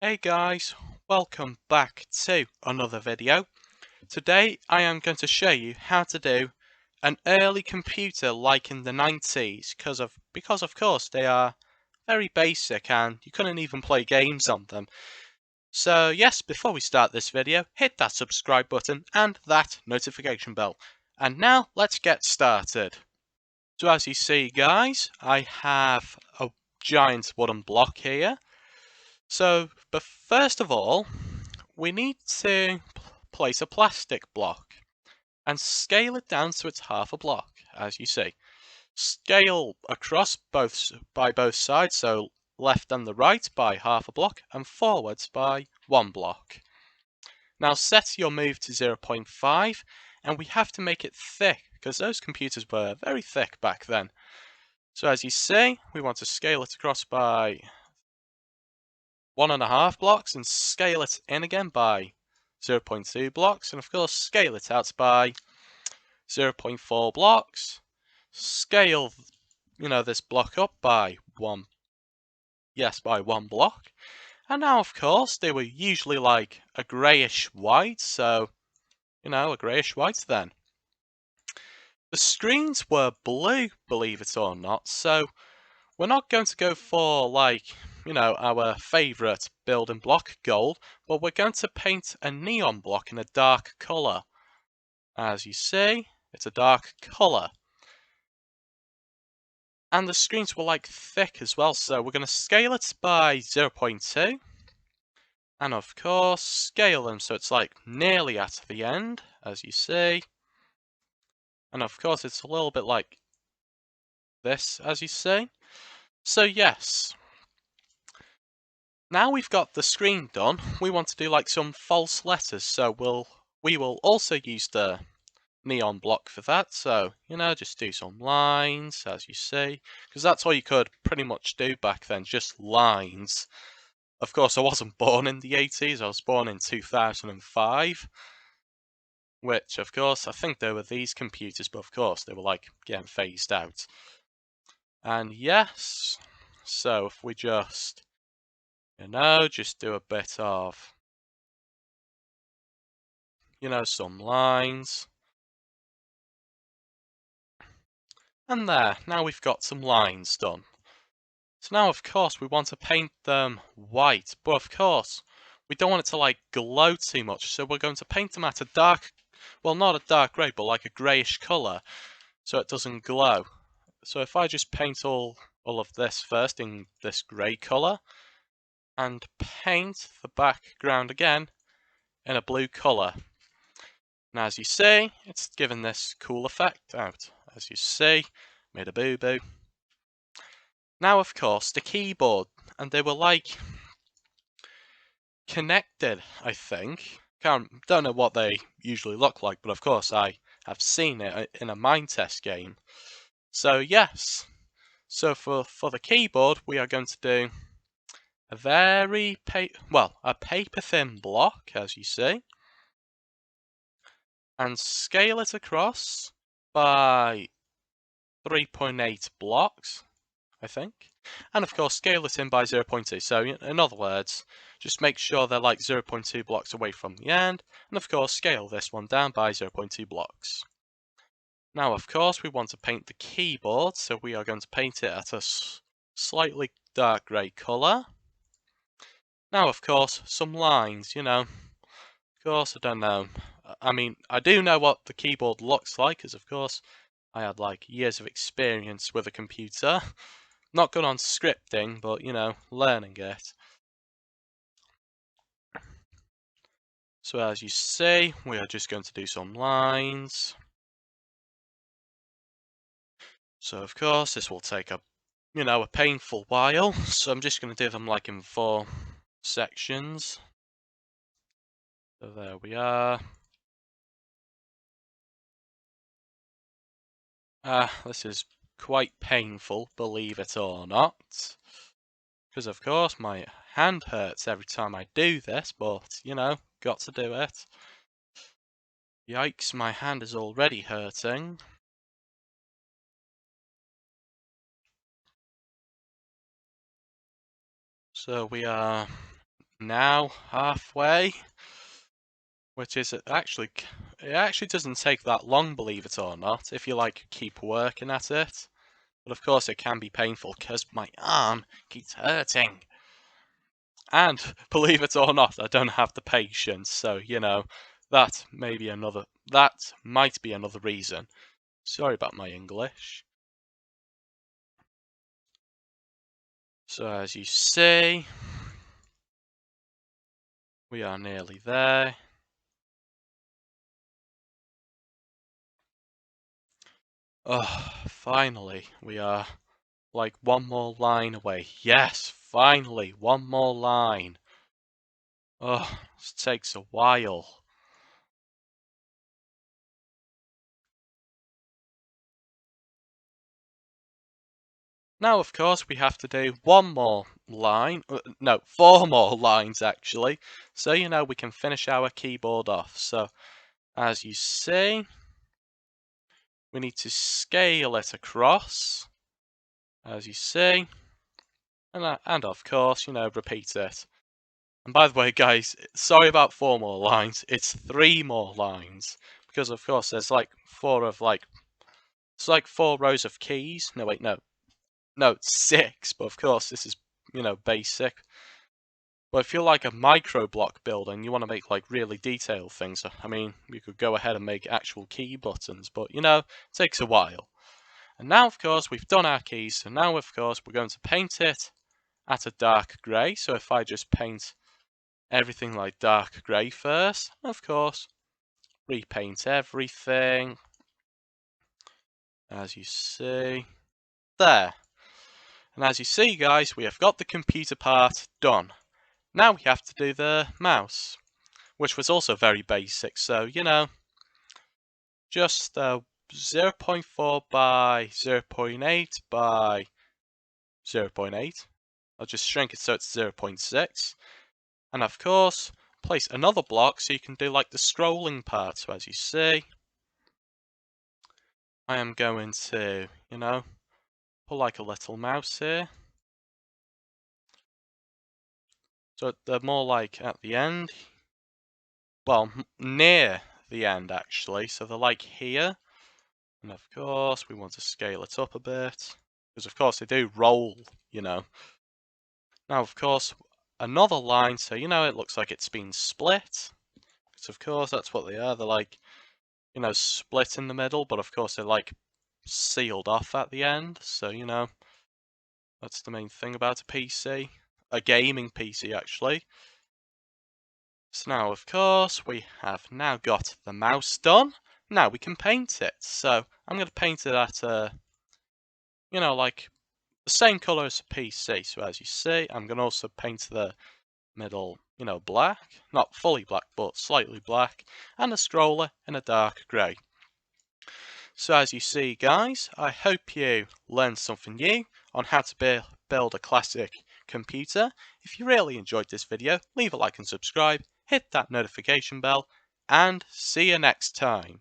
Hey guys, welcome back to another video. Today I am going to show you how to do an early computer like in the 90s because of course they are very basic and you couldn't even play games on them. So yes, before we start this video, hit that subscribe button and that notification bell. And now let's get started. So as you see guys, I have a giant wooden block here. But first of all, we need to place a plastic block and scale it down so it's half a block, as you see. Scale across by both sides, so left and the right by half a block and forwards by 1 block. Now set your move to 0.5 and we have to make it thick because those computers were very thick back then. So as you see, we want to scale it across by 1.5 blocks and scale it in again by 0.2 blocks, and of course scale it out by 0.4 blocks. Scale, this block up by one block. And now of course they were usually like a greyish white, so a greyish white then. The screens were blue, believe it or not, so we're not going to go for our favourite building block, gold, but we're going to paint a neon block in a dark colour. As you see, it's a dark colour. And the screens were like thick as well, so we're going to scale it by 0.2. And of course, scale them so it's like nearly at the end, as you see. And of course, it's a little bit like this, as you see. So yes, now we've got the screen done, we want to do like some false letters, so we will also use the neon block for that. So, just do some lines, as you see, because that's all you could pretty much do back then, just lines. Of course, I wasn't born in the 80s, I was born in 2005, which, of course, I think there were these computers, but of course, they were like getting phased out. And yes, so if we just do a bit of, some lines. And there, now we've got some lines done. So now, of course, we want to paint them white, but of course, we don't want it to like glow too much, so we're going to paint them at a dark, well, not a dark grey, but like a greyish colour, so it doesn't glow. So if I just paint all of this first in this grey colour, and paint the background again in a blue colour. Now as you see, it's given this cool effect out. As you see, made a boo-boo. Now of course, the keyboard, and they were like connected, I think. Don't know what they usually look like, but of course I have seen it in a Minetest game. So yes, so for the keyboard, we are going to do a very a paper thin block, as you see, and scale it across by 3.8 blocks, I think. And of course, scale it in by 0.2. So in other words, just make sure they're like 0.2 blocks away from the end. And of course, scale this one down by 0.2 blocks. Now, of course, we want to paint the keyboard. So we are going to paint it at a slightly dark grey colour. Now, of course, some lines, Of course, I don't know. I mean, I do know what the keyboard looks like, because of course, I had like years of experience with a computer. Not good on scripting, but learning it. So as you see, we are just going to do some lines. So of course, this will take a painful while. So I'm just going to do them like in 4 sections. So there we are. This is quite painful, believe it or not. Because of course my hand hurts every time I do this, but got to do it. Yikes, my hand is already hurting. So we are now halfway, which is it actually doesn't take that long, believe it or not, if you like keep working at it. But of course it can be painful because my arm keeps hurting. And believe it or not, I don't have the patience, so you know, that might be another reason. Sorry about my English. So as you see, we are nearly there. Oh, finally, we are like one more line away. Yes, finally, one more line. Oh, this takes a while. Now, of course, we have to do one more line. No, four more lines, actually. So, you know, we can finish our keyboard off. So, as you see, we need to scale it across. As you see. And of course, you know, repeat it. And by the way, guys, sorry about four more lines. It's three more lines. Because, of course, there's like it's like four rows of keys. No, wait, no. No, it's six. But, of course, this is, you know, basic. But if you're like a micro block builder and you want to make like really detailed things, I mean, you could go ahead and make actual key buttons. But, you know, it takes a while. And now, of course, we've done our keys. So now, of course, we're going to paint it at a dark grey. So if I just paint everything like dark grey first, of course, repaint everything, as you see, there. And as you see, guys, we have got the computer part done. Now we have to do the mouse, which was also very basic, so, you know, just 0.4 by 0.8 by 0.8. I'll just shrink it so it's 0.6. And of course, place another block so you can do like the scrolling part. So as you see, I am going to, you know, put like a little mouse here. So they're more like at the end. Well, near the end actually. So they're like here. And of course, we want to scale it up a bit. Because of course they do roll, you know. Now, of course, another line. So, you know, it looks like it's been split. Because of course, that's what they are. They're like, you know, split in the middle. But of course, they're like sealed off at the end. So, you know, that's the main thing about a PC. A gaming PC, actually. So now, of course, we have now got the mouse done. Now we can paint it. So I'm going to paint it at, you know, like the same color as a PC. So as you see, I'm going to also paint the middle, you know, black. Not fully black, but slightly black. And the scroller in a dark grey. So as you see, guys, I hope you learned something new on how to build a classic computer. If you really enjoyed this video, leave a like and subscribe, hit that notification bell, and see you next time.